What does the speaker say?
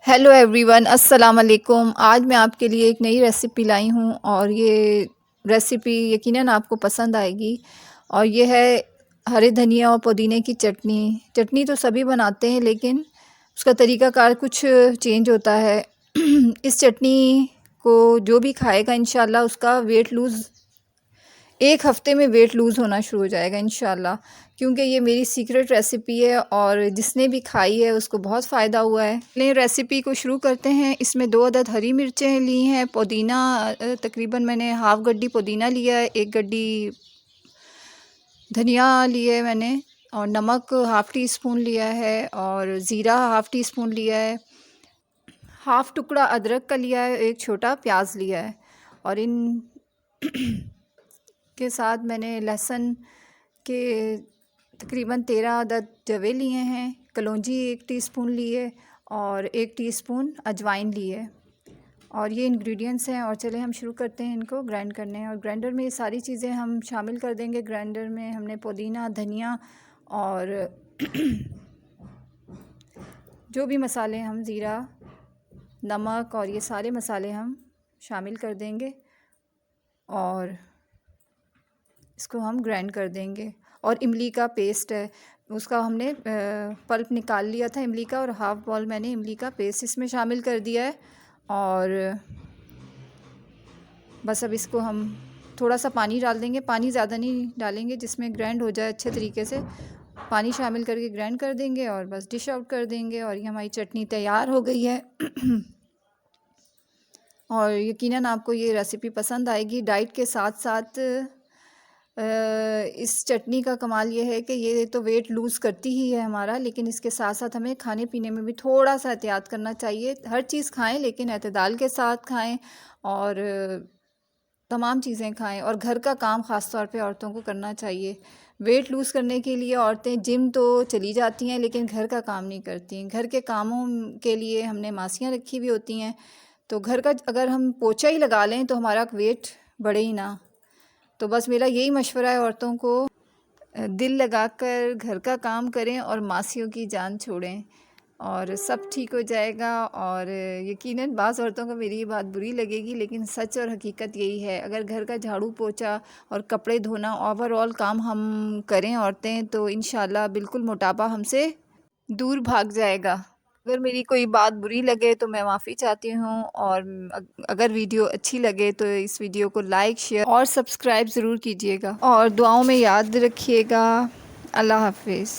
Hello everyone, अस्सलाम वालेकुम। आज मैं आपके लिए एक नई रेसिपी लाई हूँ और ये रेसिपी यकीनन आपको पसंद आएगी। और ये है हरे धनिया और पुदीने की चटनी। चटनी तो सभी बनाते हैं लेकिन उसका तरीक़ाकार कुछ चेंज होता है। इस चटनी को जो भी खाएगा इंशाल्लाह उसका वेट लूज़ एक हफ़्ते में वेट लूज़ होना शुरू हो जाएगा इंशाल्लाह, क्योंकि ये मेरी सीक्रेट रेसिपी है और जिसने भी खाई है उसको बहुत फ़ायदा हुआ है। चलिए रेसिपी को शुरू करते हैं। इसमें 2 अदद हरी मिर्चें ली हैं, पुदीना तकरीबन मैंने हाफ़ गड्डी पुदीना लिया है, 1 गड्डी धनिया लिया है मैंने, और नमक हाफ़ टी स्पून लिया है, और ज़ीरा हाफ़ टी स्पून लिया है, हाफ़ टुकड़ा अदरक का लिया है, 1 छोटा प्याज लिया है। और इन के साथ मैंने लहसुन के तकरीबन 13 अदद जवे लिए हैं, कलौंजी 1 टीस्पून लिए और 1 टीस्पून अजवाइन ली है। और ये इंग्रेडिएंट्स हैं। और चले हम शुरू करते हैं इनको ग्राइंड करने। और ग्राइंडर में ये सारी चीज़ें हम शामिल कर देंगे। ग्राइंडर में हमने पुदीना, धनिया और जो भी मसाले हम ज़ीरा, नमक और ये सारे मसाले हम शामिल कर देंगे और इसको हम ग्राइंड कर देंगे। और इमली का पेस्ट है, उसका हमने पल्प निकाल लिया था इमली का, और हाफ़ बॉल मैंने इमली का पेस्ट इसमें शामिल कर दिया है। और बस अब इसको हम थोड़ा सा पानी डाल देंगे, पानी ज़्यादा नहीं डालेंगे, जिसमें ग्राइंड हो जाए अच्छे तरीके से। पानी शामिल करके ग्राइंड कर देंगे और बस डिश आउट कर देंगे और ये हमारी चटनी तैयार हो गई है। और यकीनन आपको ये रेसिपी पसंद आएगी। डाइट के साथ साथ इस चटनी का कमाल ये है कि ये तो वेट लूज़ करती ही है हमारा, लेकिन इसके साथ साथ हमें खाने पीने में भी थोड़ा सा एहतियात करना चाहिए। हर चीज़ खाएं लेकिन एतदाल के साथ खाएं और तमाम चीज़ें खाएं। और घर का काम ख़ास तौर पे औरतों को करना चाहिए। वेट लूज़ करने के लिए औरतें जिम तो चली जाती हैं लेकिन घर का काम नहीं करती। घर के कामों के लिए हमने मासियाँ रखी हुई होती हैं, तो घर का अगर हम पोछा ही लगा लें तो हमारा वेट बढ़े ही ना। तो बस मेरा यही मशवरा है औरतों को, दिल लगाकर घर का काम करें और मासियों की जान छोड़ें और सब ठीक हो जाएगा। और यकीनन बाज़ औरतों को मेरी ये बात बुरी लगेगी लेकिन सच और हकीकत यही है। अगर घर का झाड़ू पोछा और कपड़े धोना ओवरऑल काम हम करें औरतें, तो इंशाल्लाह बिल्कुल मोटापा हमसे दूर भाग जाएगा। अगर मेरी कोई बात बुरी लगे तो मैं माफ़ी चाहती हूँ, और अगर वीडियो अच्छी लगे तो इस वीडियो को लाइक, शेयर और सब्सक्राइब ज़रूर कीजिएगा और दुआओं में याद रखिएगा। अल्लाह हाफ़िज़।